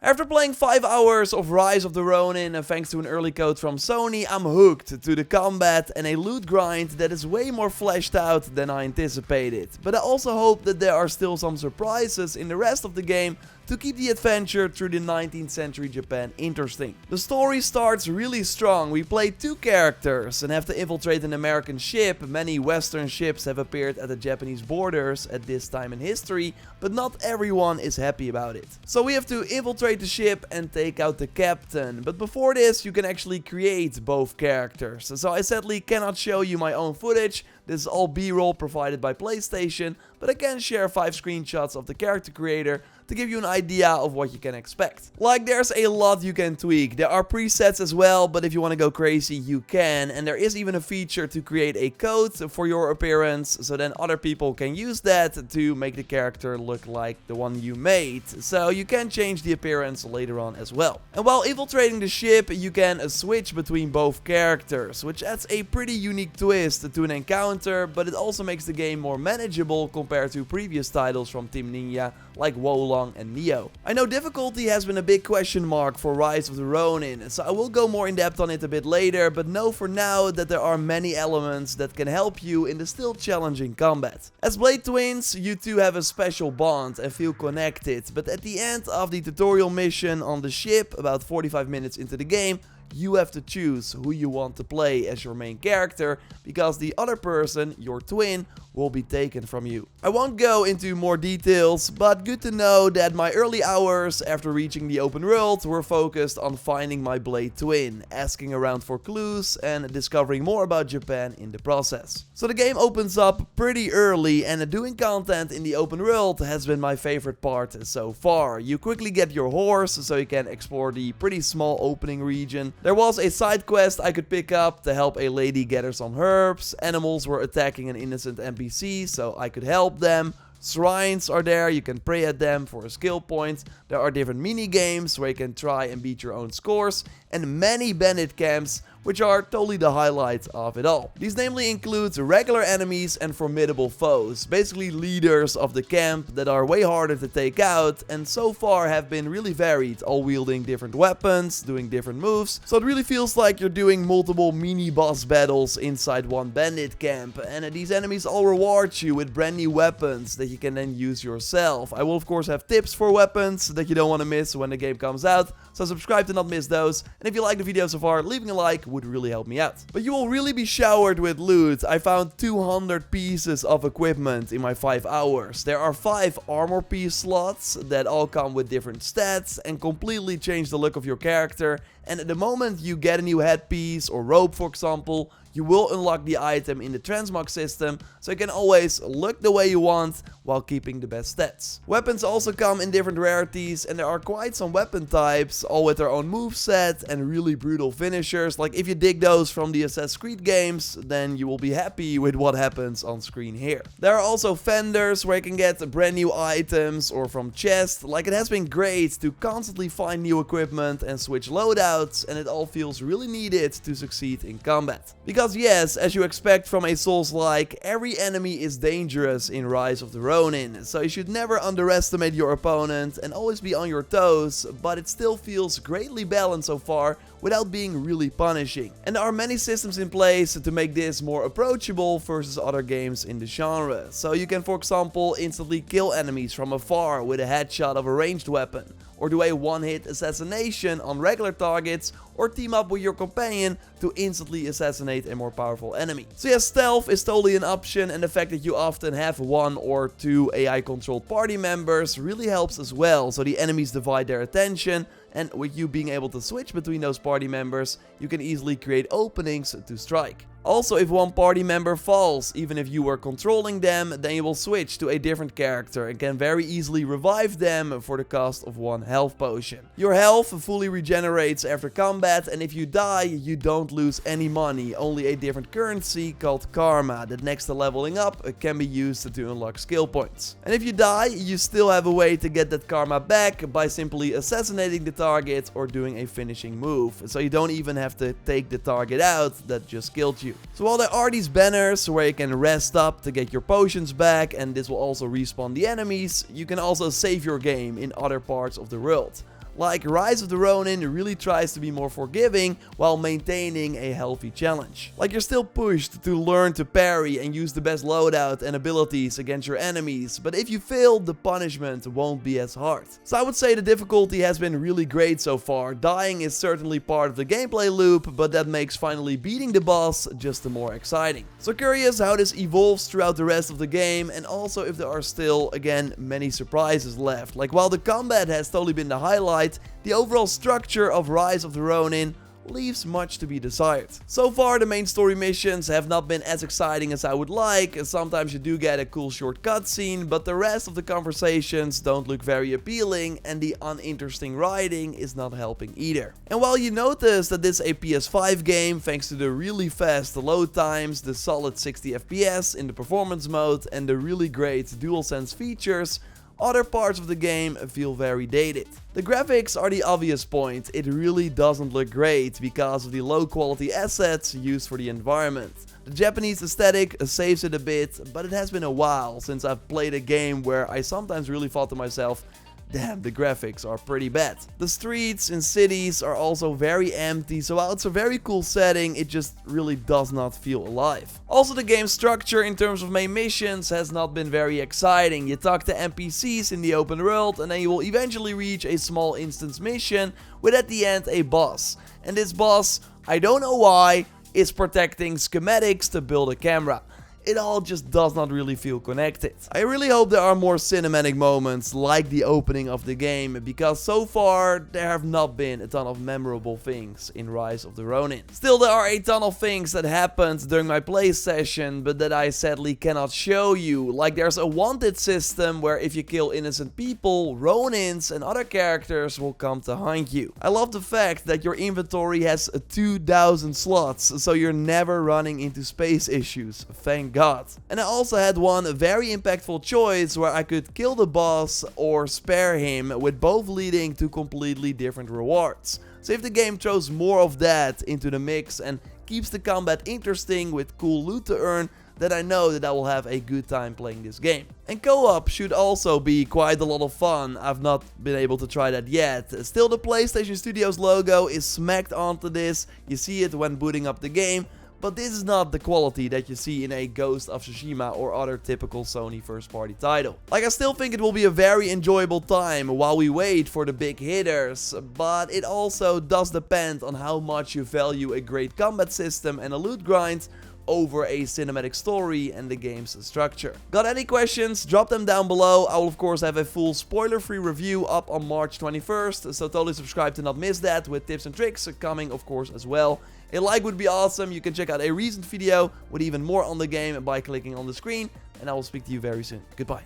After playing 5 hours of Rise of the Ronin and thanks to an early code from Sony, I'm hooked to the combat and a loot grind that is way more fleshed out than I anticipated. But I also hope that there are still some surprises in the rest of the game to keep the adventure through the 19th century Japan interesting. The story starts really strong. We play 2 characters and have to infiltrate an American ship. Many Western ships have appeared at the Japanese borders at this time in history, but not everyone is happy about it. So we have to infiltrate the ship and take out the captain. But before this, you can actually create both characters. So I sadly cannot show you my own footage. This is all B-roll provided by PlayStation, but I can share 5 screenshots of the character creator to give you an idea of what you can expect. Like, there's a lot you can tweak. There are presets as well, but if you want to go crazy, you can. And there is even a feature to create a code for your appearance, so then other people can use that to make the character look like the one you made. So you can change the appearance later on as well. And while infiltrating the ship, you can switch between both characters, which adds a pretty unique twist to an encounter, but it also makes the game more manageable compared to previous titles from Team Ninja like Wolong and Neo. I know difficulty has been a big question mark for Rise of the Ronin, so I will go more in depth on it a bit later, but know for now that there are many elements that can help you in the still challenging combat. As Blade Twins, you two have a special bond and feel connected, but at the end of the tutorial mission on the ship, about 45 minutes into the game, you have to choose who you want to play as your main character, because the other person, your twin, will be taken from you. I won't go into more details, but good to know that my early hours after reaching the open world were focused on finding my Blade twin, asking around for clues and discovering more about Japan in the process. So the game opens up pretty early, and doing content in the open world has been my favorite part so far. You quickly get your horse so you can explore the pretty small opening region. There was a side quest I could pick up to help a lady gather some herbs. Animals were attacking an innocent NPC, so I could help them. Shrines are there, you can pray at them for a skill point. There are different mini games where you can try and beat your own scores, and many bandit camps, which are totally the highlight of it all. These namely include regular enemies and formidable foes, basically leaders of the camp that are way harder to take out, and so far have been really varied, all wielding different weapons, doing different moves, so it really feels like you're doing multiple mini boss battles inside one bandit camp, and these enemies all reward you with brand new weapons that you can then use yourself. I will of course have tips for weapons that you don't want to miss when the game comes out, so subscribe to not miss those, and if you like the video so far, leaving a like would really help me out. But you will really be showered with loot. I found 200 pieces of equipment in my 5 hours. There are 5 armor piece slots that all come with different stats and completely change the look of your character, and at the moment you get a new headpiece or robe for example, you will unlock the item in the transmog system, so you can always look the way you want while keeping the best stats. Weapons also come in different rarities, and there are quite some weapon types, all with their own moveset and really brutal finishers. Like, if you dig those from the Assassin's Creed games, then you will be happy with what happens on screen here. There are also vendors where you can get brand new items or from chests. Like, it has been great to constantly find new equipment and switch loadouts, and it all feels really needed to succeed in combat. Because yes, as you expect from a Souls-like, every enemy is dangerous in Rise of the Ronin, so you should never underestimate your opponent and always be on your toes, but it still feels greatly balanced so far without being really punishing. And there are many systems in place to make this more approachable versus other games in the genre. So you can, for example, instantly kill enemies from afar with a headshot of a ranged weapon, or do a one-hit assassination on regular targets, or team up with your companion to instantly assassinate a more powerful enemy. So yes, stealth is totally an option, and the fact that you often have 1 or 2 AI-controlled party members really helps as well, so the enemies divide their attention, and with you being able to switch between those party members, you can easily create openings to strike. Also, if one party member falls, even if you were controlling them, then you will switch to a different character and can very easily revive them for the cost of 1 health potion. Your health fully regenerates after combat, and if you die, you don't lose any money, only a different currency called karma that next to leveling up can be used to unlock skill points. And if you die, you still have a way to get that karma back by simply assassinating the target or doing a finishing move, so you don't even have to take the target out that just killed you. So while there are these banners where you can rest up to get your potions back, and this will also respawn the enemies, you can also save your game in other parts of the world. Like Rise of the Ronin really tries to be more forgiving while maintaining a healthy challenge. Like you're still pushed to learn to parry and use the best loadout and abilities against your enemies, but if you fail, the punishment won't be as hard. So I would say the difficulty has been really great so far. Dying is certainly part of the gameplay loop, but that makes finally beating the boss just the more exciting. So curious how this evolves throughout the rest of the game, and also if there are still, again, many surprises left. Like while the combat has totally been the highlight, the overall structure of Rise of the Ronin leaves much to be desired. So far, the main story missions have not been as exciting as I would like. Sometimes you do get a cool short cutscene, but the rest of the conversations don't look very appealing, and the uninteresting writing is not helping either. And while you notice that this is a PS5 game, thanks to the really fast load times, the solid 60 FPS in the performance mode, and the really great DualSense features, other parts of the game feel very dated. The graphics are the obvious point. It really doesn't look great because of the low quality assets used for the environment. The Japanese aesthetic saves it a bit, but it has been a while since I've played a game where I sometimes really thought to myself, damn, the graphics are pretty bad. The streets in cities are also very empty, so while it's a very cool setting, it just really does not feel alive. Also, the game's structure in terms of main missions has not been very exciting. You talk to NPCs in the open world, and then you will eventually reach a small instance mission with at the end a boss. And this boss, I don't know why, is protecting schematics to build a camera. It all just does not really feel connected. I really hope there are more cinematic moments like the opening of the game, because so far there have not been a ton of memorable things in Rise of the Ronin. Still, there are a ton of things that happened during my play session, but that I sadly cannot show you. Like there's a wanted system where if you kill innocent people, Ronins and other characters will come to hunt you. I love the fact that your inventory has 2,000 slots, so you're never running into space issues. Thank God. And I also had one very impactful choice where I could kill the boss or spare him, with both leading to completely different rewards. So if the game throws more of that into the mix and keeps the combat interesting with cool loot to earn, then I know that I will have a good time playing this game. And co-op should also be quite a lot of fun. I've not been able to try that yet. Still, the PlayStation Studios logo is smacked onto this. You see it when booting up the game. But this is not the quality that you see in a Ghost of Tsushima or other typical Sony first-party title. Like, I still think it will be a very enjoyable time while we wait for the big hitters, but it also does depend on how much you value a great combat system and a loot grind over a cinematic story and the game's structure. Got any questions? Drop them down below. I will of course have a full spoiler-free review up on March 21st, so totally subscribe to not miss that, with tips and tricks coming of course as well. A like would be awesome. You can check out a recent video with even more on the game by clicking on the screen, and I will speak to you very soon. Goodbye.